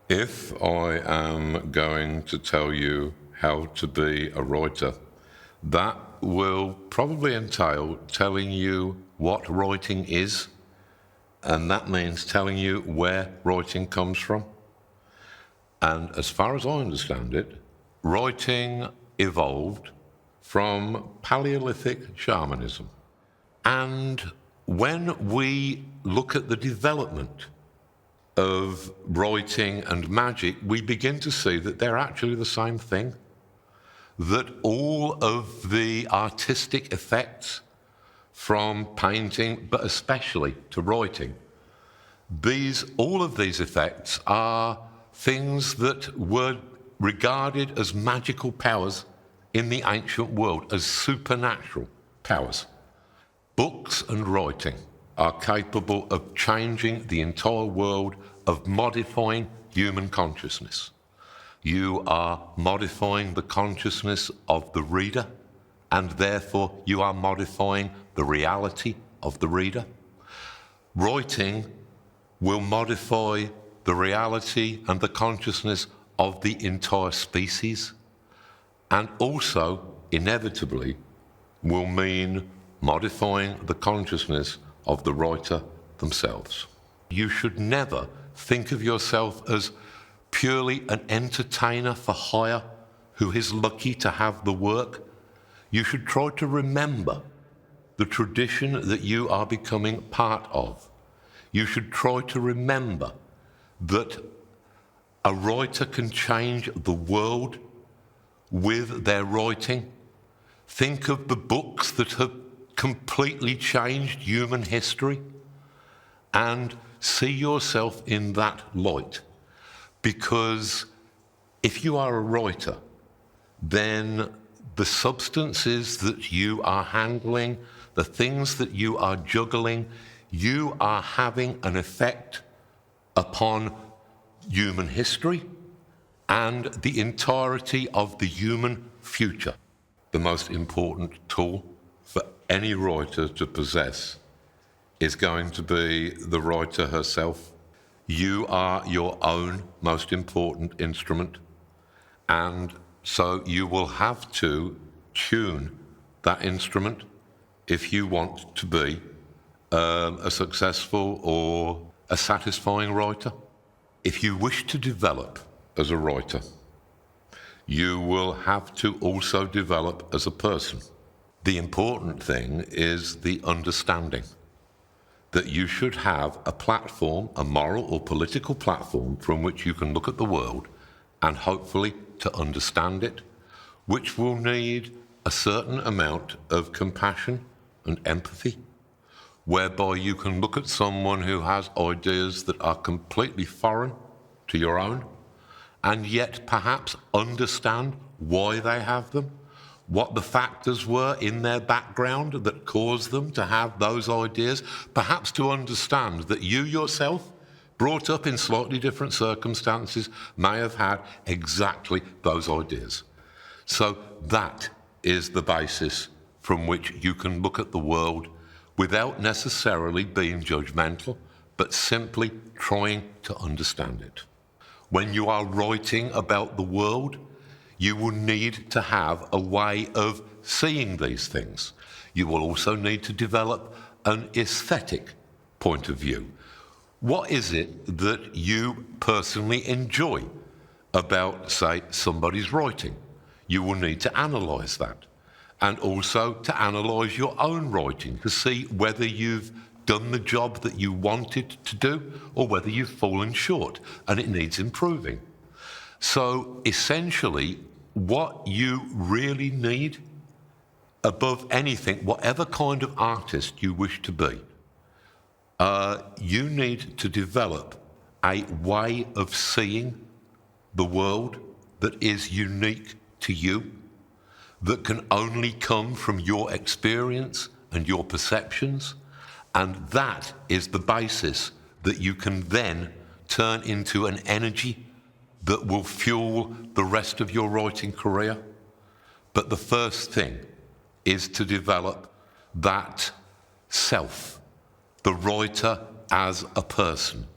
If I am going to tell you how to be a writer, that will probably entail telling you what writing is, and that means telling you where writing comes from. And as far as I understand it, writing evolved from Paleolithic shamanism. And when we look at the development of writing and magic, we begin to see that they're actually the same thing. That all of the artistic effects from painting, but especially to writing, all of these effects are things that were regarded as magical powers in the ancient world, as supernatural powers. Books and writing are capable of changing the entire world, of modifying human consciousness. You are modifying the consciousness of the reader, and therefore you are modifying the reality of the reader. Writing will modify the reality and the consciousness of the entire species, and also, inevitably, will mean modifying the consciousness of the writer themselves. You should never think of yourself as purely an entertainer for hire who is lucky to have the work. You should try to remember the tradition that you are becoming part of. You should try to remember that a writer can change the world with their writing. Think of the books that have completely changed human history and see yourself in that light. Because if you are a writer, then the substances that you are handling, the things that you are juggling, you are having an effect upon human history and the entirety of the human future. The most important tool for any writer to possess is going to be the writer herself. You are your own most important instrument, and so you will have to tune that instrument if you want to be a successful or a satisfying writer. If you wish to develop as a writer, you will have to also develop as a person. The important thing is the understanding that you should have a platform, a moral or political platform from which you can look at the world and hopefully to understand it, which will need a certain amount of compassion and empathy, whereby you can look at someone who has ideas that are completely foreign to your own and yet perhaps understand why they have them, what the factors were in their background that caused them to have those ideas, perhaps to understand that you yourself, brought up in slightly different circumstances, may have had exactly those ideas. So that is the basis from which you can look at the world without necessarily being judgmental, but simply trying to understand it. When you are writing about the world, you will need to have a way of seeing these things. You will also need to develop an aesthetic point of view. What is it that you personally enjoy about, say, somebody's writing? You will need to analyse that, and also to analyse your own writing to see whether you've done the job that you wanted to do or whether you've fallen short and it needs improving. So essentially, what you really need above anything, whatever kind of artist you wish to be, you need to develop a way of seeing the world that is unique to you, that can only come from your experience and your perceptions, and that is the basis that you can then turn into an energy that will fuel the rest of your writing career. But the first thing is to develop that self, the writer as a person.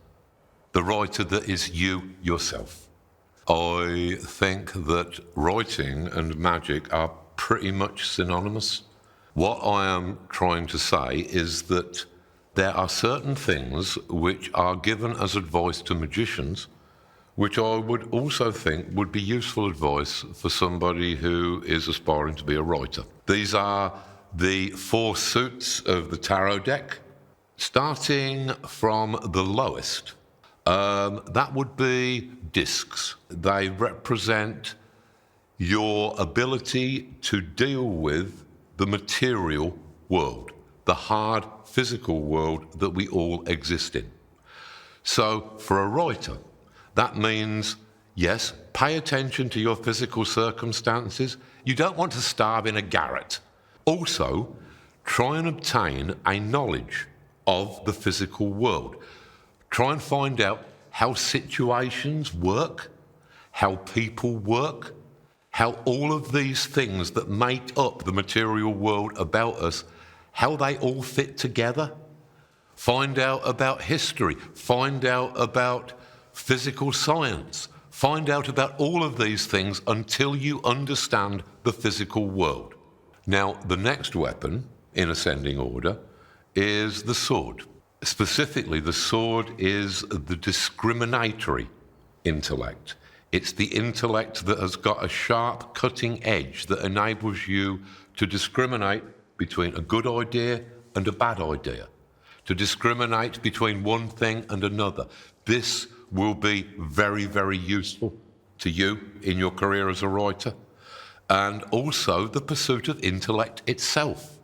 the writer that is you yourself. I think that writing and magic are pretty much synonymous. What I am trying to say is that there are certain things which are given as advice to magicians, which I would also think would be useful advice for somebody who is aspiring to be a writer. These are the 4 suits of the tarot deck, starting from the lowest. That would be discs. They represent your ability to deal with the material world, the hard physical world that we all exist in. So for a writer, that means, yes, pay attention to your physical circumstances. You don't want to starve in a garret. Also, try and obtain a knowledge of the physical world. Try and find out how situations work, how people work, how all of these things that make up the material world about us, how they all fit together. Find out about history, find out about physical science, find out about all of these things until you understand the physical world. Now, the next weapon, in ascending order, is the sword. Specifically, the sword is the discriminatory intellect. It's the intellect that has got a sharp cutting edge that enables you to discriminate between a good idea and a bad idea, to discriminate between one thing and another. This will be very, very useful to you in your career as a writer. And also the pursuit of intellect itself.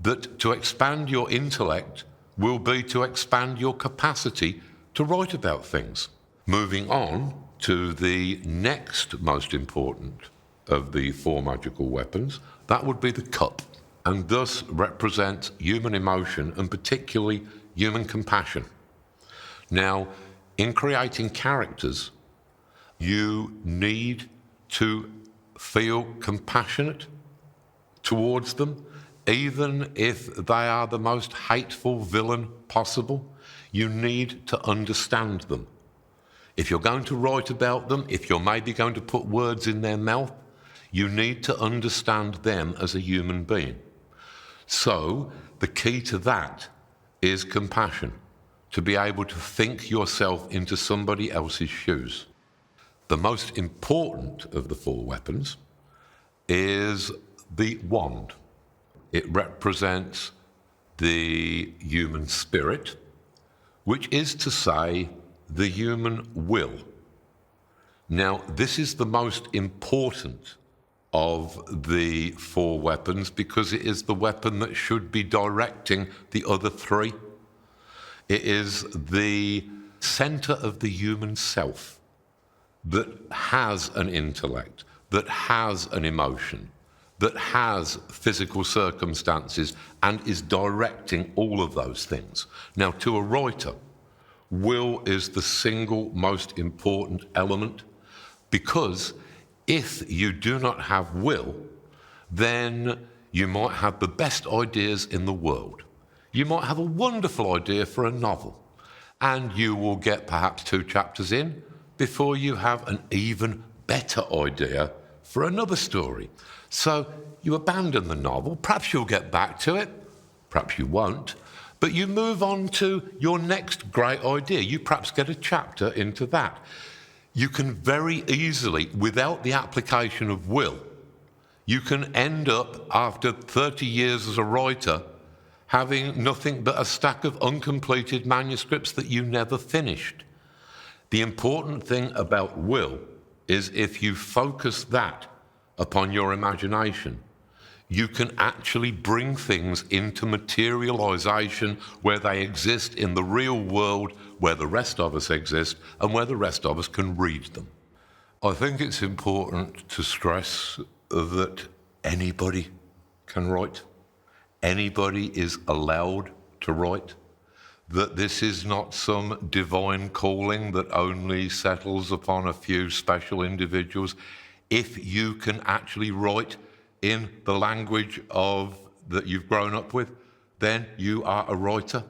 That to expand your intellect will be to expand your capacity to write about things. Moving on to the next most important of the 4 magical weapons, that would be the cup, and thus represents human emotion and particularly human compassion. Now, in creating characters, you need to feel compassionate towards them, even if they are the most hateful villain possible. You need to understand them. If you're going to write about them, if you're maybe going to put words in their mouth, you need to understand them as a human being. So the key to that is compassion, to be able to think yourself into somebody else's shoes. The most important of the 4 weapons is the wand. It represents the human spirit, which is to say, the human will. Now, this is the most important of the 4 weapons because it is the weapon that should be directing the other 3. It is the center of the human self that has an intellect, that has an emotion, that has physical circumstances and is directing all of those things. Now, to a writer, will is the single most important element, because if you do not have will, then you might have the best ideas in the world. You might have a wonderful idea for a novel, and you will get perhaps 2 chapters in before you have an even better idea for another story. So you abandon the novel, perhaps you'll get back to it, perhaps you won't, but you move on to your next great idea. You perhaps get a chapter into that. You can very easily, without the application of will, you can end up, after 30 years as a writer, having nothing but a stack of uncompleted manuscripts that you never finished. The important thing about will is if you focus that upon your imagination, you can actually bring things into materialization where they exist in the real world, where the rest of us exist, and where the rest of us can read them. I think it's important to stress that anybody can write. Anybody is allowed to write. That this is not some divine calling that only settles upon a few special individuals. If you can actually write in the language that you've grown up with, then you are a writer.